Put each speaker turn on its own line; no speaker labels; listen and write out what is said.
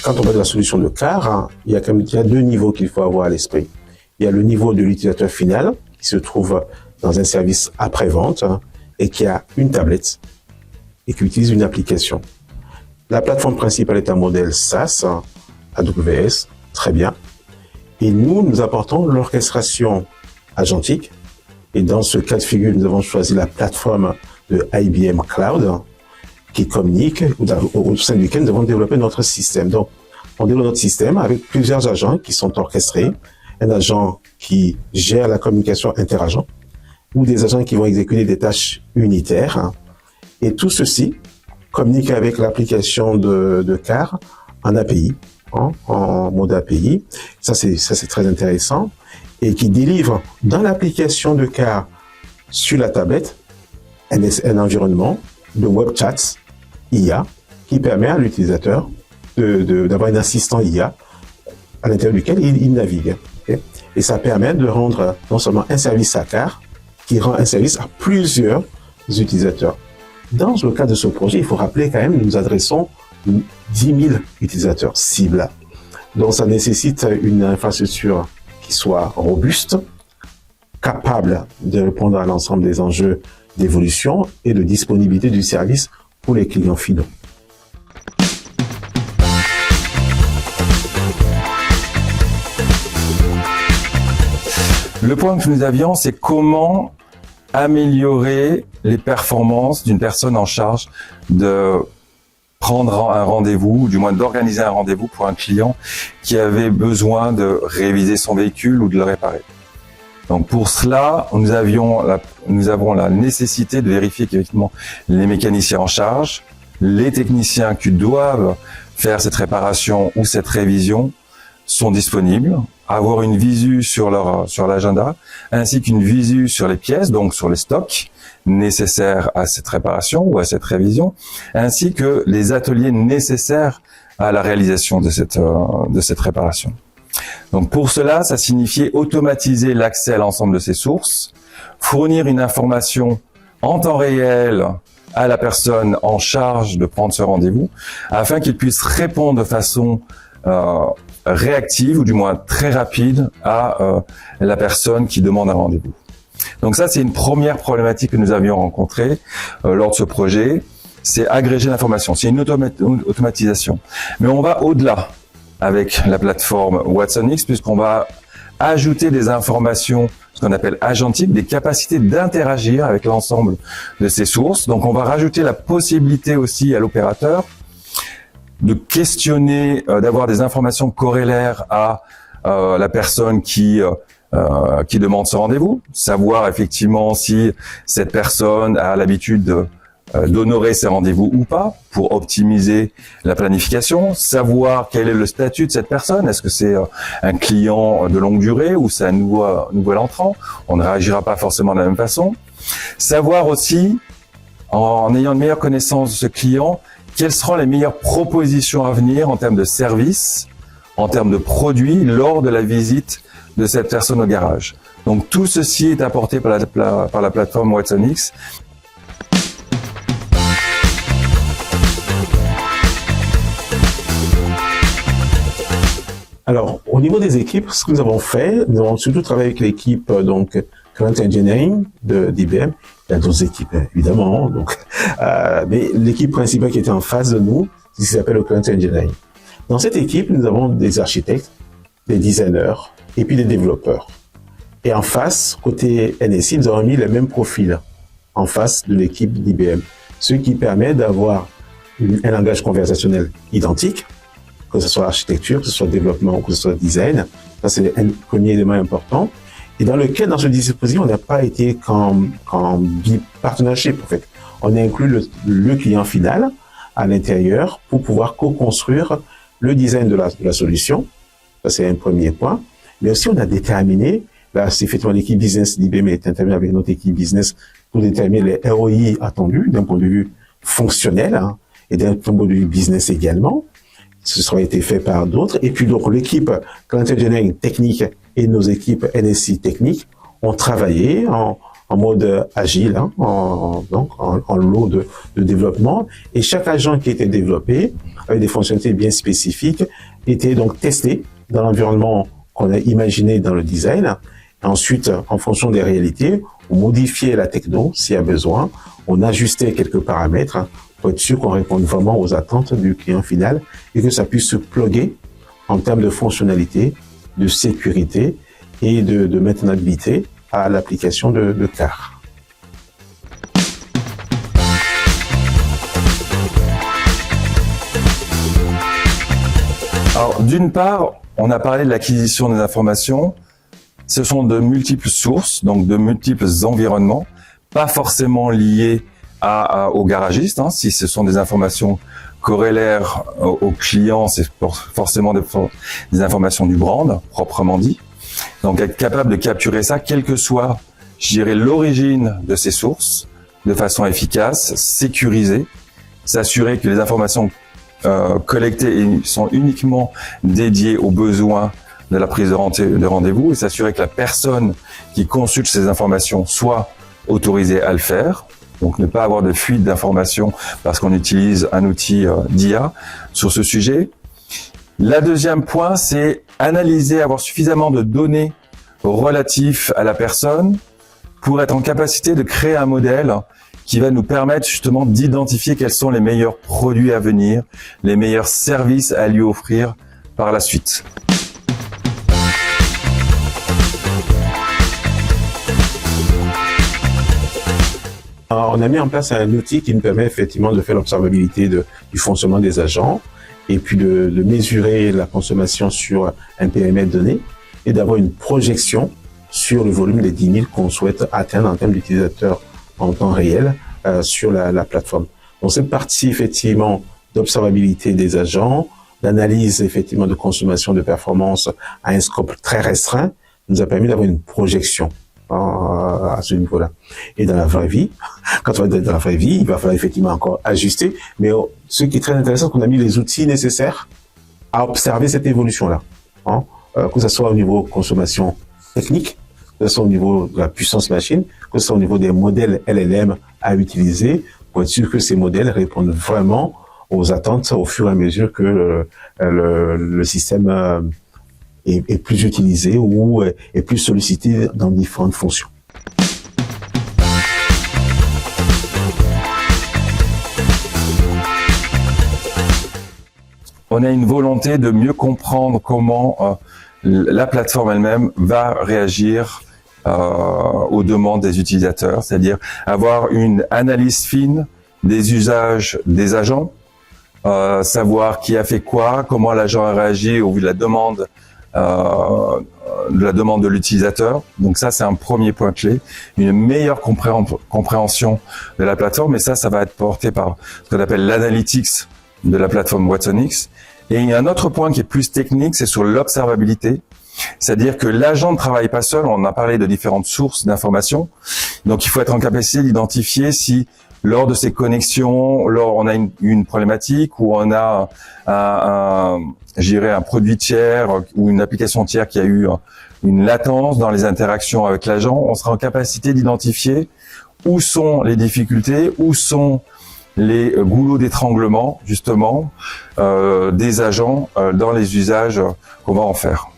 Quand on parle de la solution de CAR, il y a deux niveaux qu'il faut avoir à l'esprit. Il y a le niveau de l'utilisateur final, qui se trouve dans un service après-vente et qui a une tablette et qui utilise une application. La plateforme principale est un modèle SaaS, AWS, très bien. Et nous apportons l'orchestration agentique. Et dans ce cas de figure, nous avons choisi la plateforme de IBM Cloud, qui communique, au sein duquel nous avons développé notre système. Donc, on développe notre système avec plusieurs agents qui sont orchestrés. Un agent qui gère la communication interagent ou des agents qui vont exécuter des tâches unitaires. Et tout ceci communique avec l'application de CAR en API, en mode API. Ça, c'est très intéressant. Et qui délivre dans l'application de CAR sur la tablette un environnement de web chats IA qui permet à l'utilisateur d'avoir un assistant IA à l'intérieur duquel il navigue. Okay? Et ça permet de rendre non seulement un service à CAR, qui rend un service à plusieurs utilisateurs. Dans le cas de ce projet, il faut rappeler quand même que nous adressons 10 000 utilisateurs cibles. Donc ça nécessite une infrastructure qui soit robuste, capable de répondre à l'ensemble des enjeux d'évolution et de disponibilité du service pour les clients finaux.
Le point que nous avions, c'est comment améliorer les performances d'une personne en charge de prendre un rendez-vous, ou du moins d'organiser un rendez-vous pour un client qui avait besoin de réviser son véhicule ou de le réparer. Donc pour cela, nous avons la nécessité de vérifier qu'effectivement les mécaniciens en charge, les techniciens qui doivent faire cette réparation ou cette révision sont disponibles, avoir une visu sur l'agenda, ainsi qu'une visu sur les pièces, donc sur les stocks nécessaires à cette réparation ou à cette révision, ainsi que les ateliers nécessaires à la réalisation de cette réparation. Donc pour cela, ça signifiait automatiser l'accès à l'ensemble de ces sources, fournir une information en temps réel à la personne en charge de prendre ce rendez-vous, afin qu'il puisse répondre de façon réactive, ou du moins très rapide, à la personne qui demande un rendez-vous. Donc ça, c'est une première problématique que nous avions rencontrée lors de ce projet, c'est agréger l'information, c'est une automatisation. Mais on va au-delà avec la plateforme watsonx, puisqu'on va ajouter des informations, ce qu'on appelle agentiques, des capacités d'interagir avec l'ensemble de ces sources. Donc on va rajouter la possibilité aussi à l'opérateur de questionner, d'avoir des informations corrélaires à la personne qui demande ce rendez-vous, savoir effectivement si cette personne a l'habitude d'honorer ses rendez-vous ou pas, pour optimiser la planification, savoir quel est le statut de cette personne, est-ce que c'est un client de longue durée ou c'est un nouvel entrant, on ne réagira pas forcément de la même façon, savoir aussi, en ayant une meilleure connaissance de ce client, quelles seront les meilleures propositions à venir en termes de services, en termes de produits, lors de la visite de cette personne au garage. Donc tout ceci est apporté par la plateforme watsonx.
Alors, au niveau des équipes, ce que nous avons fait, nous avons surtout travaillé avec l'équipe Current Engineering d'IBM. Il y a d'autres équipes, évidemment. Mais l'équipe principale qui était en face de nous, c'est ce qui s'appelle le Current Engineering. Dans cette équipe, nous avons des architectes, des designers et puis des développeurs. Et en face, côté NSI, nous avons mis les mêmes profils en face de l'équipe d'IBM. Ce qui permet d'avoir un langage conversationnel identique, que ce soit architecture, que ce soit développement, que ce soit design. Ça, c'est un premier élément important. Et dans ce dispositif, on n'a pas été qu'en partnership, en fait. On a inclus le client final à l'intérieur pour pouvoir co-construire le design de la solution. Ça, c'est un premier point. Mais aussi, on a déterminé, là, c'est effectivement l'équipe business d'IBM est intervenue avec notre équipe business pour déterminer les ROI attendus d'un point de vue fonctionnel, et d'un point de vue business également. ce sera été fait par d'autres. Et puis donc l'équipe Client Engineering technique et nos équipes NSI techniques ont travaillé en mode agile, hein, en lot de développement. Et chaque agent qui était développé avec des fonctionnalités bien spécifiques était donc testé dans l'environnement qu'on a imaginé dans le design. Et ensuite, en fonction des réalités, on modifiait la techno s'il y a besoin, on ajustait quelques paramètres hein, pour être sûr qu'on réponde vraiment aux attentes du client final et que ça puisse se plugger en termes de fonctionnalité, de sécurité et de maintenabilité à l'application de CAR.
Alors, d'une part, on a parlé de l'acquisition des informations. Ce sont de multiples sources, donc de multiples environnements, pas forcément liés aux garagistes. Hein. Si ce sont des informations corrélaires aux clients, c'est forcément des informations du brand, proprement dit. Donc, être capable de capturer ça, quelle que soit, je dirais, l'origine de ces sources, de façon efficace, sécurisée, s'assurer que les informations collectées sont uniquement dédiées aux besoins de la prise de rendez-vous et s'assurer que la personne qui consulte ces informations soit autorisée à le faire. Donc, ne pas avoir de fuite d'informations parce qu'on utilise un outil d'IA sur ce sujet. La deuxième point, c'est analyser, avoir suffisamment de données relatives à la personne pour être en capacité de créer un modèle qui va nous permettre justement d'identifier quels sont les meilleurs produits à venir, les meilleurs services à lui offrir par la suite.
On a mis en place un outil qui nous permet effectivement de faire l'observabilité du fonctionnement des agents et puis de mesurer la consommation sur un périmètre donné et d'avoir une projection sur le volume des 10 000 qu'on souhaite atteindre en termes d'utilisateurs en temps réel sur la plateforme. Donc cette partie effectivement d'observabilité des agents, d'analyse effectivement de consommation de performance à un scope très restreint nous a permis d'avoir une projection à ce niveau-là. Et dans la vraie vie, quand on va dans la vraie vie, il va falloir effectivement encore ajuster. Mais ce qui est très intéressant, c'est qu'on a mis les outils nécessaires à observer cette évolution-là. Hein, que ce soit au niveau consommation technique, que ce soit au niveau de la puissance machine, que ce soit au niveau des modèles LLM à utiliser pour être sûr que ces modèles répondent vraiment aux attentes au fur et à mesure que le système est plus utilisé ou est plus sollicité dans différentes fonctions.
On a une volonté de mieux comprendre comment la plateforme elle-même va réagir aux demandes des utilisateurs, c'est-à-dire avoir une analyse fine des usages des agents, savoir qui a fait quoi, comment l'agent a réagi au vu de la demande de l'utilisateur. Donc ça, c'est un premier point clé, une meilleure compréhension de la plateforme, et ça va être porté par ce qu'on appelle l'analytics de la plateforme Watsonix. Et il y a un autre point qui est plus technique, c'est sur l'observabilité, c'est-à-dire que l'agent ne travaille pas seul, on a parlé de différentes sources d'informations, donc il faut être en capacité d'identifier si lors de ces connexions, on a une problématique ou on a un produit tiers ou une application tiers qui a eu une latence dans les interactions avec l'agent, on sera en capacité d'identifier où sont les difficultés, où sont les goulots d'étranglement, justement, des agents dans les usages qu'on va en faire.